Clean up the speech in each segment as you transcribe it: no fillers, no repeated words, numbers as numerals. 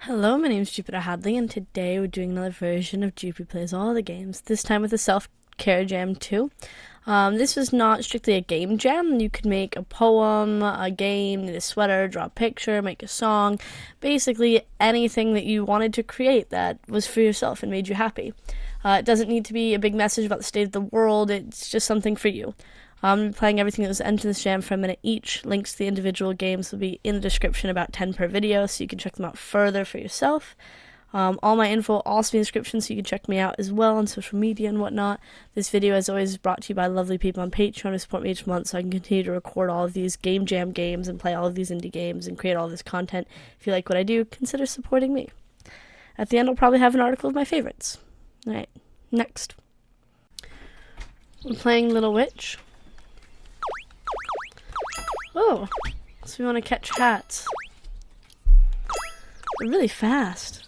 Hello, my name is Jupiter Hadley, and today we're doing another version of Jupi Plays All the Games, this time with a self-care jam too. This was not strictly a game jam. You could make a poem, a game, knit a sweater, draw a picture, make a song, basically anything that you wanted to create that was for yourself and made you happy. It doesn't need to be a big message about the state of the world, it's just something for you. I'm playing everything that was entered in this jam for a minute each. Links to the individual games will be in the description, about 10 per video, so you can check them out further for yourself. All my info will also be in the description, so you can check me out as well on social media and whatnot. This video, as always, is brought to you by lovely people on Patreon who support me each month, so I can continue to record all of these game jam games and play all of these indie games and create all this content. If you like what I do, consider supporting me. At the end, I'll probably have an article of my favorites. Alright, next. We're playing Little Witch. Oh, so we want to catch hats. They're really fast.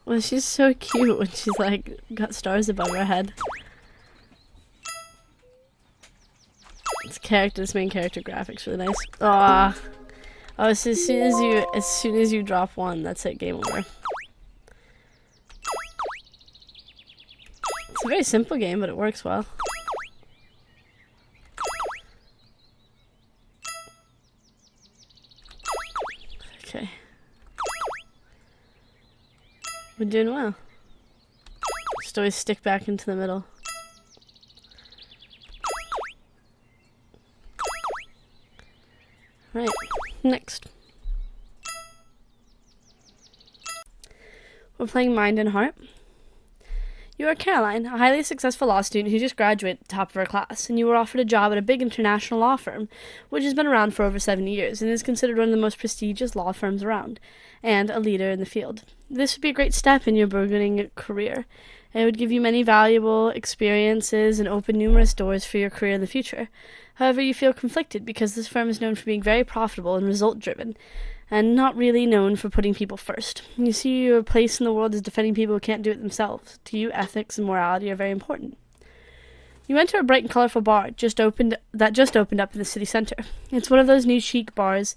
Well, she's so cute when she's like got stars above her head. This main character graphics really nice. Ah, oh, so as soon as you drop one, that's it, game over. It's a very simple game, but it works well. Okay. We're doing well. Just always stick back into the middle. Right, next. We're playing Mind and Heart. You are Caroline, a highly successful law student who just graduated at the top of her class, and you were offered a job at a big international law firm, which has been around for over 70 years and is considered one of the most prestigious law firms around, and a leader in the field. This would be a great step in your burgeoning career. It would give you many valuable experiences and open numerous doors for your career in the future. However, you feel conflicted because this firm is known for being very profitable and result-driven, and not really known for putting people first. You see your place in the world as defending people who can't do it themselves. To you, ethics and morality are very important. You enter a bright and colorful bar that just opened up in the city center. It's one of those new chic bars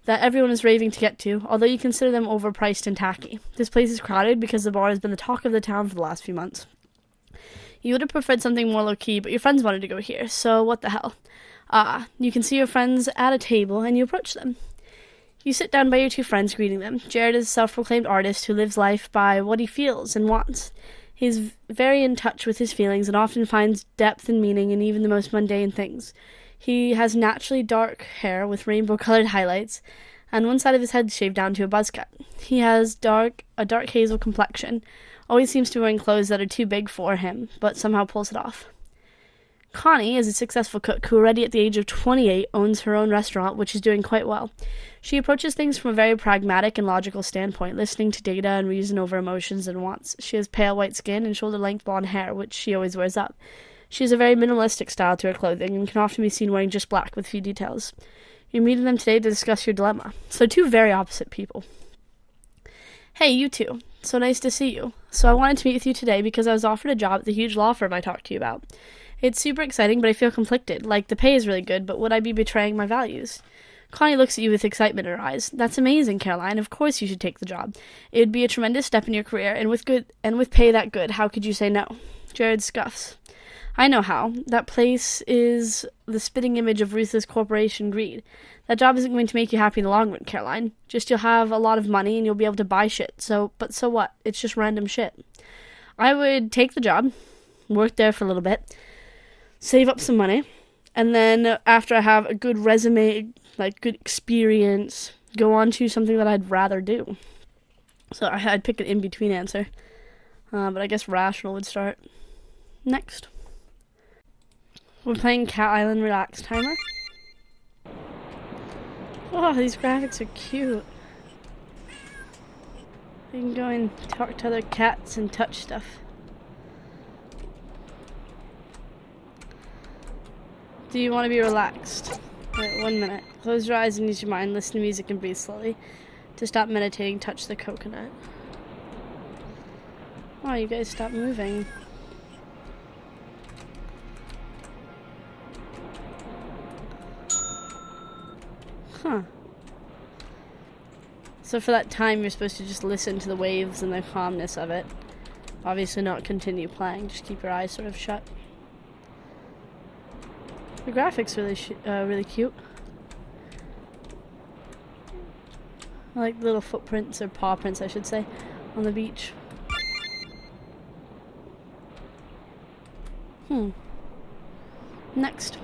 that everyone is raving to get to, although you consider them overpriced and tacky. This place is crowded because the bar has been the talk of the town for the last few months. You would have preferred something more low-key, but your friends wanted to go here, so what the hell. You can see your friends at a table, and you approach them. You sit down by your two friends, greeting them. Jared is a self-proclaimed artist who lives life by what he feels and wants. He's very in touch with his feelings and often finds depth and meaning in even the most mundane things. He has naturally dark hair with rainbow-colored highlights, and one side of his head shaved down to a buzz cut. He has a dark hazel complexion, always seems to be wearing clothes that are too big for him, but somehow pulls it off. Connie is a successful cook who already at the age of 28 owns her own restaurant, which is doing quite well. She approaches things from a very pragmatic and logical standpoint, listening to data and reason over emotions and wants. She has pale white skin and shoulder-length blonde hair, which she always wears up. She has a very minimalistic style to her clothing and can often be seen wearing just black with few details. You're meeting them today to discuss your dilemma. So two very opposite people. Hey, you two. So nice to see you. So I wanted to meet with you today because I was offered a job at the huge law firm I talked to you about. It's super exciting, but I feel conflicted. Like, the pay is really good, but would I be betraying my values? Connie looks at you with excitement in her eyes. That's amazing, Caroline. Of course you should take the job. It would be a tremendous step in your career, and with pay that good, how could you say no? Jared scuffs. I know how. That place is the spitting image of ruthless corporation greed. That job isn't going to make you happy in the long run, Caroline. Just you'll have a lot of money and you'll be able to buy shit. But so what? It's just random shit. I would take the job, work there for a little bit, save up some money, and then after I have a good resume, like good experience, go on to something that I'd rather do. So I'd pick an in-between answer. But I guess rational would start. Next. We're playing Cat Island Relax Timer. Oh, these graphics are cute. You can go and talk to other cats and touch stuff. Do you want to be relaxed? Alright, 1 minute. Close your eyes and use your mind. Listen to music and breathe slowly. To stop meditating, touch the coconut. Oh, you guys stop moving. Huh. So for that time, you're supposed to just listen to the waves and the calmness of it. Obviously not continue playing, just keep your eyes sort of shut. The graphics are really cute. I like little footprints, or paw prints I should say, on the beach. Next.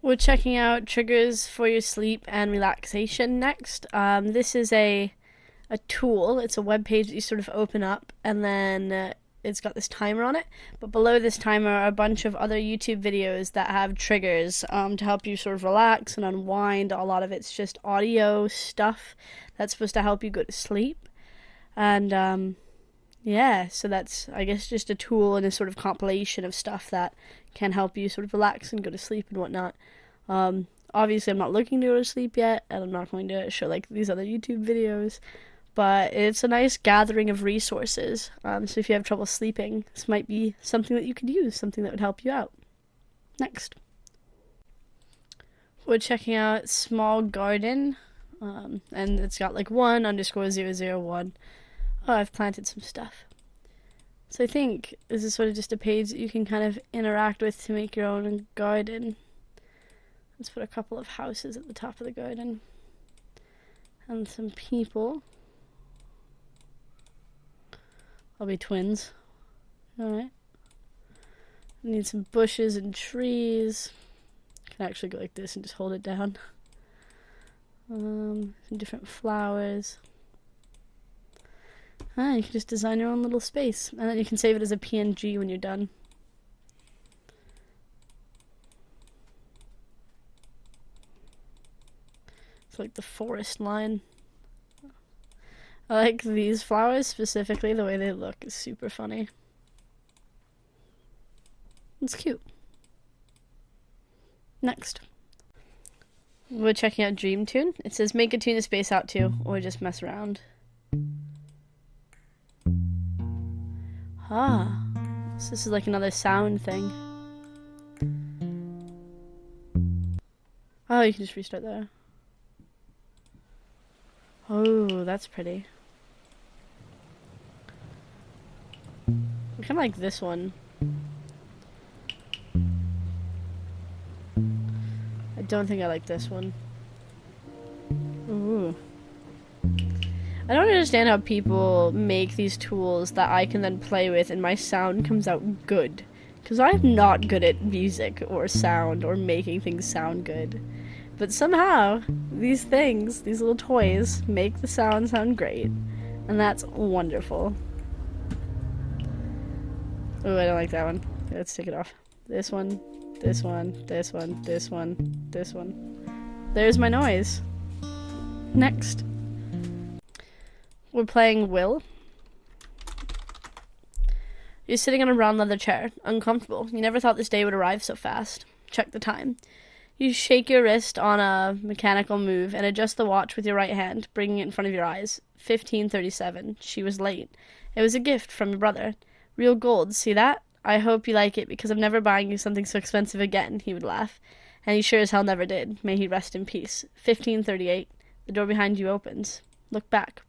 We're checking out triggers for your sleep and relaxation next. This is a tool. It's a web page that you sort of open up, and then it's got this timer on it. But below this timer are a bunch of other YouTube videos that have triggers to help you sort of relax and unwind. A lot of it's just audio stuff that's supposed to help you go to sleep. And yeah, so that's, I guess, just a tool and a sort of compilation of stuff that can help you sort of relax and go to sleep and whatnot. Obviously, I'm not looking to go to sleep yet, and I'm not going to show like these other YouTube videos, but it's a nice gathering of resources. So if you have trouble sleeping, this might be something that you could use, something that would help you out. Next. We're checking out Small Garden, and it's got like 1_001. Oh, I've planted some stuff. So I think this is sort of just a page that you can kind of interact with to make your own garden. Let's put a couple of houses at the top of the garden. And some people. I'll be twins. Alright. I need some bushes and trees. I can actually go like this and just hold it down. Some different flowers. You can just design your own little space, and then you can save it as a PNG when you're done. It's like the forest line. I like these flowers specifically, the way they look is super funny. It's cute. Next. We're checking out Dreamtune. It says make a tune to space out to, or just mess around. So this is like another sound thing. Oh, you can just restart there. Oh, that's pretty. I kind of like this one. I don't think I like this one. Ooh. I don't understand how people make these tools that I can then play with and my sound comes out good. Because I'm not good at music or sound or making things sound good. But somehow, these things, these little toys, make the sound great. And that's wonderful. Oh, I don't like that one. Let's take it off. This one, this one, this one, this one, this one. There's my noise. Next. We're playing Will. You're sitting on a brown leather chair, uncomfortable. You never thought this day would arrive so fast. Check the time. You shake your wrist on a mechanical move and adjust the watch with your right hand, bringing it in front of your eyes. 15:37. She was late. It was a gift from your brother. Real gold, see that? I hope you like it because I'm never buying you something so expensive again, he would laugh. And he sure as hell never did. May he rest in peace. 15:38. The door behind you opens. Look back.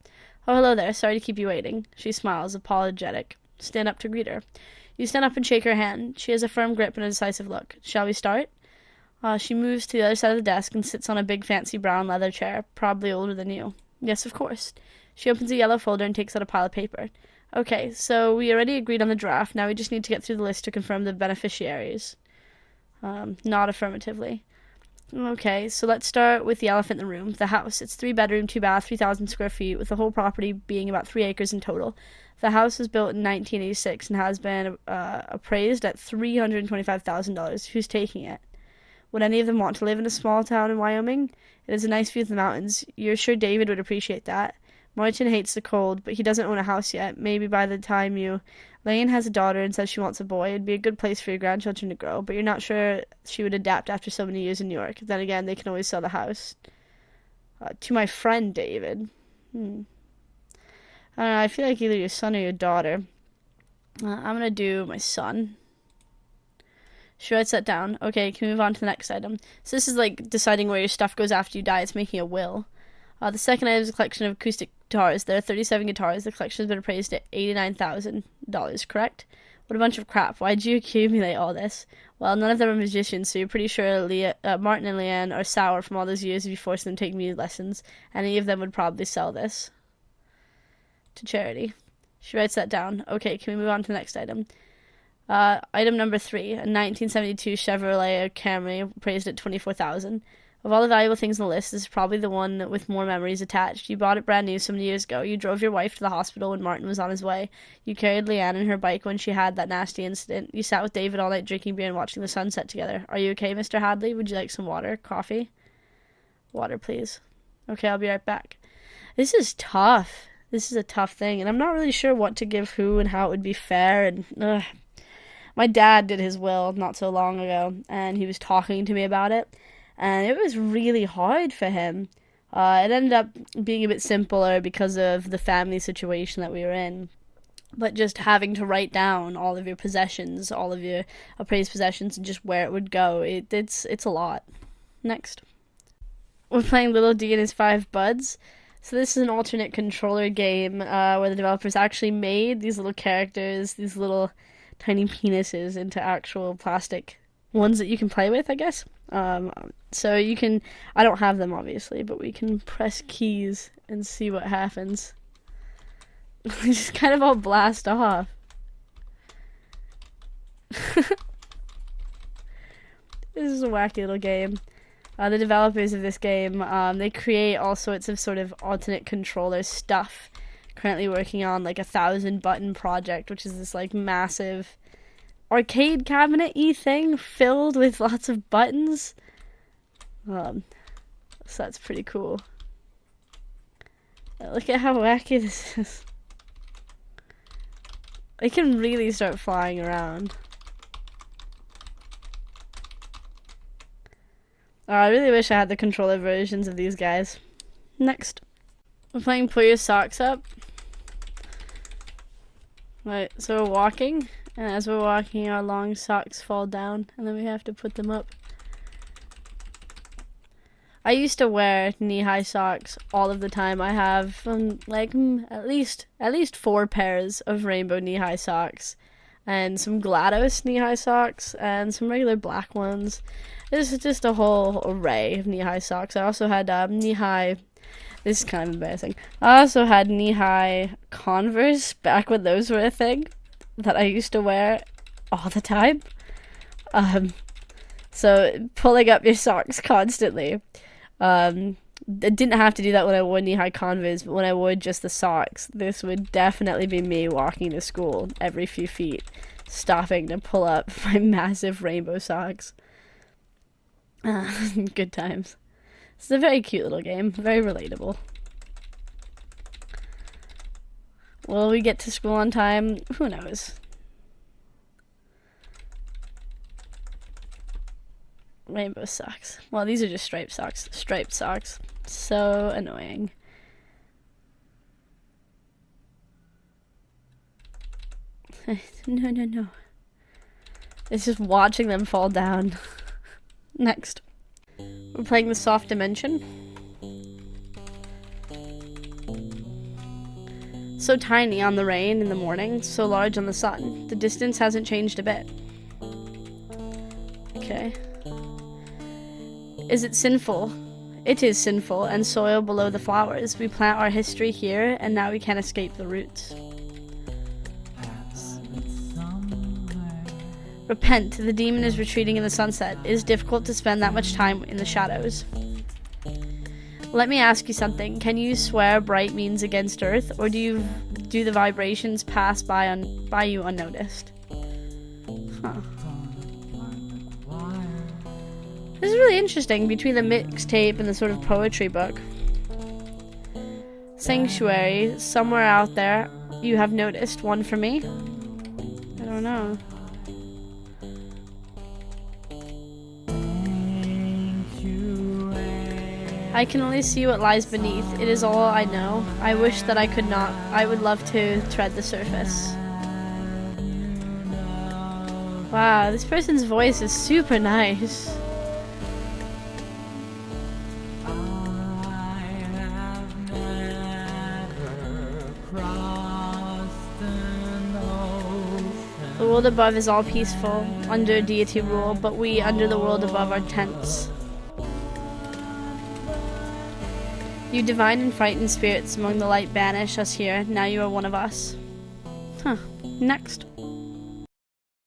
Oh, hello there. Sorry to keep you waiting. She smiles, apologetic. Stand up to greet her. You stand up and shake her hand. She has a firm grip and a decisive look. Shall we start? She moves to the other side of the desk and sits on a big fancy brown leather chair, probably older than you. Yes, of course. She opens a yellow folder and takes out a pile of paper. Okay, so we already agreed on the draft. Now we just need to get through the list to confirm the beneficiaries. Not affirmatively. Okay, so let's start with the elephant in the room, the house. It's 3-bedroom, 2-bath, 3,000 square feet, with the whole property being about 3 acres in total. The house was built in 1986 and has been appraised at $325,000. Who's taking it? Would any of them want to live in a small town in Wyoming? It is a nice view of the mountains. You're sure David would appreciate that. Martin hates the cold, but he doesn't own a house yet. Maybe by the time you... Lane has a daughter and says she wants a boy. It'd be a good place for your grandchildren to grow, but you're not sure she would adapt after so many years in New York. Then again, they can always sell the house. To my friend, David. I don't know, I feel like either your son or your daughter. I'm gonna do my son. She writes that down. Okay, can we move on to the next item? So this is like deciding where your stuff goes after you die. It's making a will. The second item is a collection of acoustic guitars. There are 37 guitars. The collection has been appraised at $89,000, correct? What a bunch of crap. Why'd you accumulate all this? Well, none of them are musicians, so you're pretty sure Martin and Leanne are sour from all those years if you force them to take music lessons. Any of them would probably sell this to charity. She writes that down. Okay, can we move on to the next item? Item number 3, a 1972 Chevrolet Camry appraised at $24,000. Of all the valuable things on the list, this is probably the one with more memories attached. You bought it brand new so many years ago. You drove your wife to the hospital when Martin was on his way. You carried Leanne in her bike when she had that nasty incident. You sat with David all night drinking beer and watching the sunset together. Are you okay, Mr. Hadley? Would you like some water? Coffee? Water, please. Okay, I'll be right back. This is tough. This is a tough thing, and I'm not really sure what to give who and how it would be fair, and my dad did his will not so long ago, and he was talking to me about it. And it was really hard for him. It ended up being a bit simpler because of the family situation that we were in. But just having to write down all of your possessions, all of your appraised possessions, and just where it would go, it's a lot. Next. We're playing Little D and His 5 Buds. So this is an alternate controller game where the developers actually made these little characters, these little tiny penises, into actual plastic ones that you can play with, I guess. So you can, I don't have them obviously, but we can press keys and see what happens. We just kind of all blast off. This is a wacky little game. The developers of this game, they create all sorts of sort of alternate controller stuff. Currently working on like a 1,000 button project, which is this like massive arcade cabinet-y thing filled with lots of buttons. So that's pretty cool. Look at how wacky this is. They can really start flying around. Oh, I really wish I had the controller versions of these guys. Next. We're playing Pull Your Socks Up. Right, so we're walking. And as we're walking, our long socks fall down, and then we have to put them up. I used to wear knee-high socks all of the time. I have at least 4 pairs of rainbow knee-high socks, and some GLaDOS knee-high socks, and some regular black ones. This is just a whole array of knee-high socks. I also had knee-high. This is kind of embarrassing. I also had knee-high Converse back when those were a thing, that I used to wear all the time. So pulling up your socks constantly. I didn't have to do that when I wore knee-high Converse, but when I wore just the socks, this would definitely be me walking to school every few feet, stopping to pull up my massive rainbow socks. Good times. It's a very cute little game, very relatable. Will we get to school on time? Who knows? Rainbow socks. Well, these are just striped socks. Striped socks. So annoying. No. It's just watching them fall down. Next. We're playing the Soft Dimension. So tiny on the rain in the morning, so large on the sun. The distance hasn't changed a bit. Okay. Is it sinful? It is sinful, and soil below the flowers. We plant our history here, and now we can't escape the roots. Repent, the demon is retreating in the sunset. It is difficult to spend that much time in the shadows. Let me ask you something. Can you swear bright means against earth, or do the vibrations pass by you unnoticed? Huh. This is really interesting, between the mixtape and the sort of poetry book. Sanctuary, somewhere out there, you have noticed one for me? I don't know. I can only see what lies beneath. It is all I know. I wish that I could not. I would love to tread the surface. Wow, this person's voice is super nice. The world above is all peaceful, under deity rule, but we, under the world above, are tense. You divine and frightened spirits among the light banish us here, now you are one of us. Next.